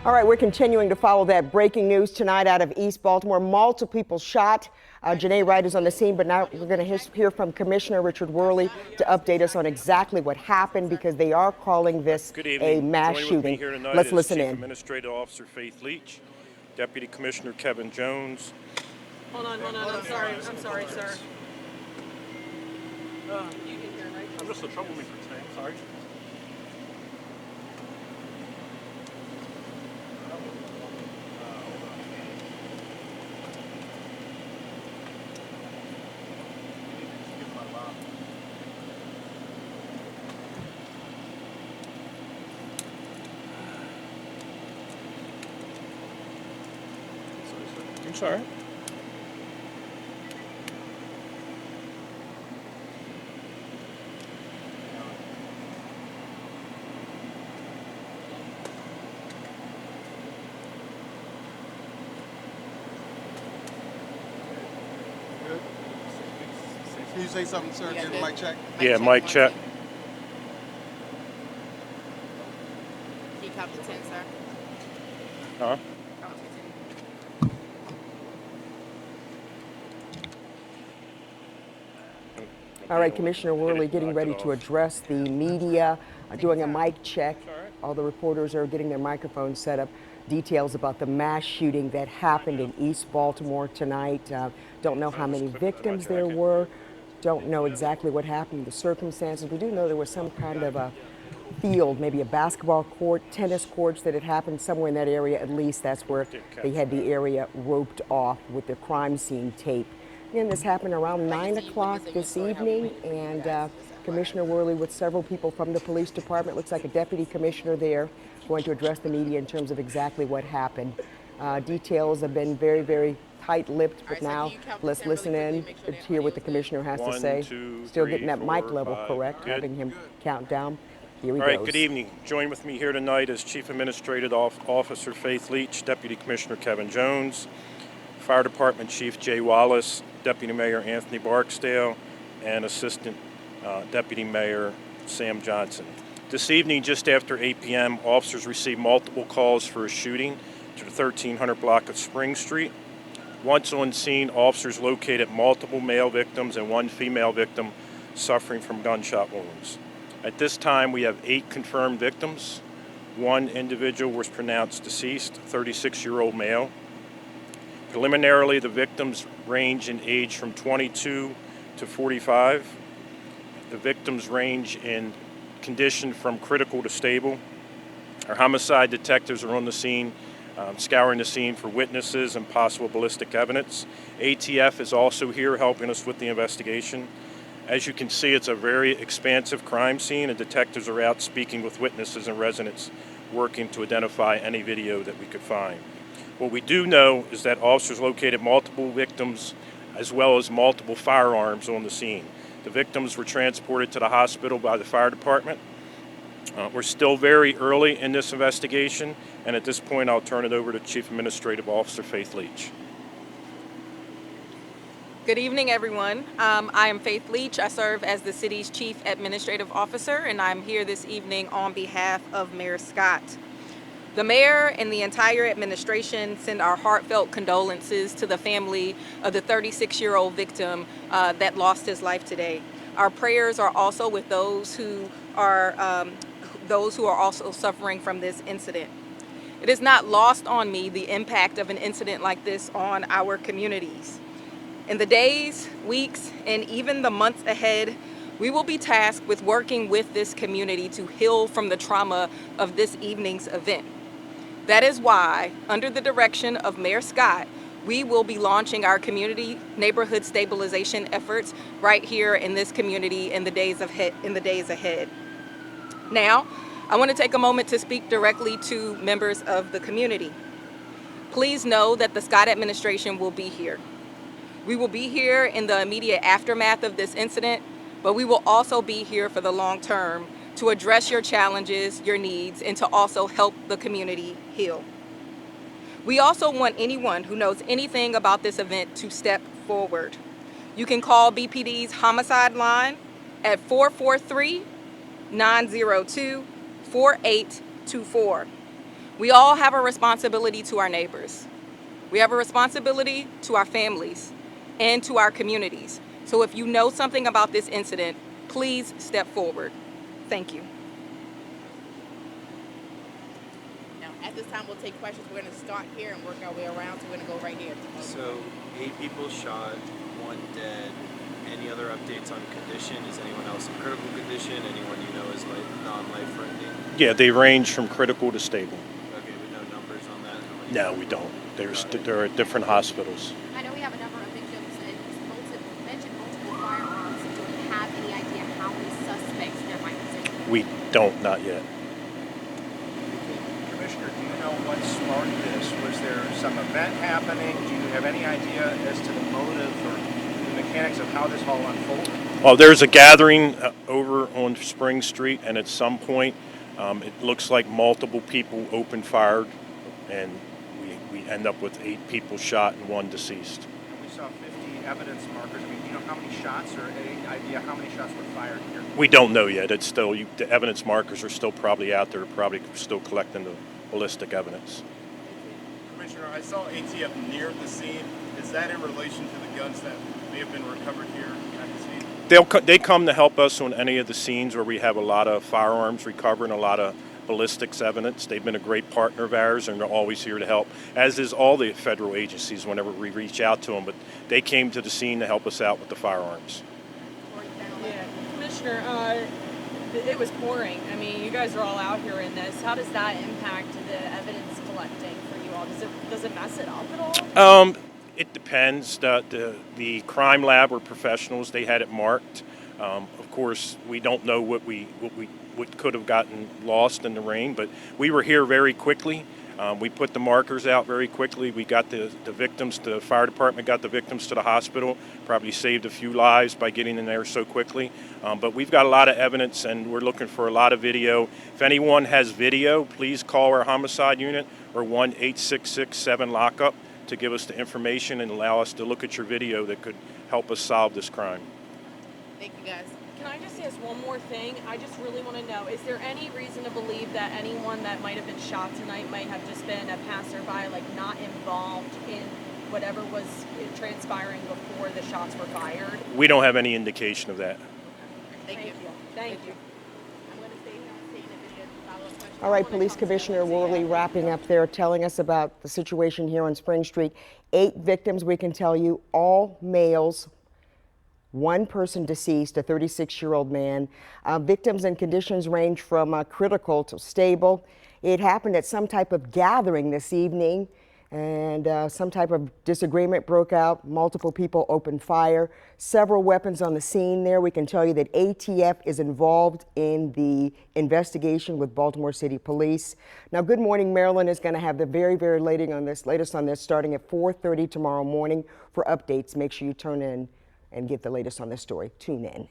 All right, we're continuing to follow that breaking news tonight out of East Baltimore. Multiple people shot. Janae Wright is on the scene, but now we're going to hear from Commissioner Richard Worley to update us on exactly what happened, because they are calling this a mass shooting. Joining with me here tonight Let's is listen Chief in. Administrative Officer Faith Leach, Deputy Commissioner Kevin Jones. Hold on. I'm sorry, sir. You can hear, right? I'm just a troublemaker today. I'm sorry. I'm sorry. Can you say something, sir? Get a mic check. Yeah, mic check. Can you count to 10, sir? Huh? Count to 10. All right, Commissioner Worley getting ready to address the media, doing a mic check. All the reporters are getting their microphones set up. Details about the mass shooting that happened in East Baltimore tonight. Don't know how many victims there were. Don't know exactly what happened, the circumstances. We do know there was some kind of a field, maybe a basketball court, tennis courts, that had happened somewhere in that area. At least that's where they had the area roped off with the crime scene tape. Again, this happened around 9 o'clock this evening, and Commissioner Worley with several people from the police department, looks like a deputy commissioner there, going to address the media in terms of exactly what happened. Details have been very, very tight-lipped, but now let's listen in to hear what the commissioner has to say. Still getting that mic level correct, having him count down. Here he goes. All right, good evening. Joined with me here tonight is Chief Administrative Officer Faith Leach, Deputy Commissioner Kevin Jones, Fire Department Chief Jay Wallace, Deputy Mayor Anthony Barksdale, and Assistant Deputy Mayor Sam Johnson. This evening, just after 8 p.m., officers received multiple calls for a shooting to the 1300 block of Spring Street. Once on scene, officers located multiple male victims and one female victim suffering from gunshot wounds. At this time, we have 8 confirmed victims. One individual was pronounced deceased, 36-year-old male. Preliminarily, the victims range in age from 22 to 45. The victims range in condition from critical to stable. Our homicide detectives are on the scene, scouring the scene for witnesses and possible ballistic evidence. ATF is also here helping us with the investigation. As you can see, it's a very expansive crime scene, and detectives are out speaking with witnesses and residents, working to identify any video that we could find. What we do know is that officers located multiple victims as well as multiple firearms on the scene. The victims were transported to the hospital by the fire department. We're still very early in this investigation, and at this point I'll turn it over to Chief Administrative Officer Faith Leach. Good evening, everyone. I am Faith Leach. I serve as the city's Chief Administrative Officer, and I'm here this evening on behalf of Mayor Scott. The mayor and the entire administration send our heartfelt condolences to the family of the 36-year-old victim that lost his life today. Our prayers are also with those who are also suffering from this incident. It is not lost on me the impact of an incident like this on our communities. In the days, weeks, and even the months ahead, we will be tasked with working with this community to heal from the trauma of this evening's event. That is why, under the direction of Mayor Scott, we will be launching our community neighborhood stabilization efforts right here in this community in the days ahead. Now, I want to take a moment to speak directly to members of the community. Please know that the Scott administration will be here. We will be here in the immediate aftermath of this incident, but we will also be here for the long term to address your challenges, your needs, and to also help the community heal. We also want anyone who knows anything about this event to step forward. You can call BPD's homicide line at 443-902-4824. We all have a responsibility to our neighbors. We have a responsibility to our families and to our communities. So if you know something about this incident, please step forward. Thank you. Now, at this time, we'll take questions. We're going to start here and work our way around. So we're going to go right here. So, 8 people shot, 1 dead. Any other updates on condition? Is anyone else in critical condition? Anyone you know is non-life threatening? Yeah, they range from critical to stable. Okay, but no numbers on that? No, we don't. They're at different hospitals. I know we have a number of victims and you mentioned multiple firearms. Do we have any idea how many suspects there might be? We don't, not yet. Commissioner, do you know what sparked this? Was there some event happening? Do you have any idea as to the motive or the mechanics of how this all unfolded? Well, there's a gathering over on Spring Street, and at some point, it looks like multiple people opened fire, and we end up with 8 people shot and 1 deceased. And we saw 50 evidence markers. I mean, do you know how many shots or any idea how many shots were fired here? We don't know yet. It's still, the evidence markers are still probably out there, probably still collecting the ballistic evidence. Commissioner, I saw ATF near the scene. Is that in relation to the guns that may have been recovered here at the scene? They come to help us on any of the scenes where we have a lot of firearms recovered and a lot of ballistics evidence. They've been a great partner of ours, and they're always here to help, as is all the federal agencies whenever we reach out to them. But they came to the scene to help us out with the firearms. Yeah, Commissioner, it was pouring. I mean, you guys are all out here in this. How does that impact the evidence collecting for you all? Does it mess it up at all? It depends. The crime lab were professionals. They had it marked. Of course, we don't know what could have gotten lost in the rain, but we were here very quickly. We put the markers out very quickly. We got the victims, the fire department got the victims to the hospital, probably saved a few lives by getting in there so quickly. But we've got a lot of evidence, and we're looking for a lot of video. If anyone has video, please call our homicide unit or 1-866-7-LOCK-UP to give us the information and allow us to look at your video that could help us solve this crime. Thank you, guys. Can I just ask one more thing? I just really want to know, is there any reason to believe that anyone that might have been shot tonight might have just been a passerby, like not involved in whatever was transpiring before the shots were fired? We don't have any indication of that. Thank you. Thank you. I'm going to stay here and take the video and follow up questions. All right, Police Commissioner Worley wrapping up there, telling us about the situation here on Spring Street. 8 victims, we can tell you, all males. 1 person deceased, a 36-year-old man. Victims and conditions range from critical to stable. It happened at some type of gathering this evening, and some type of disagreement broke out. Multiple people opened fire. Several weapons on the scene there. We can tell you that ATF is involved in the investigation with Baltimore City Police. Now, Good Morning Maryland is going to have the very, very latest on this starting at 4:30 tomorrow morning. For updates, make sure you turn in and get the latest on this story. Tune in.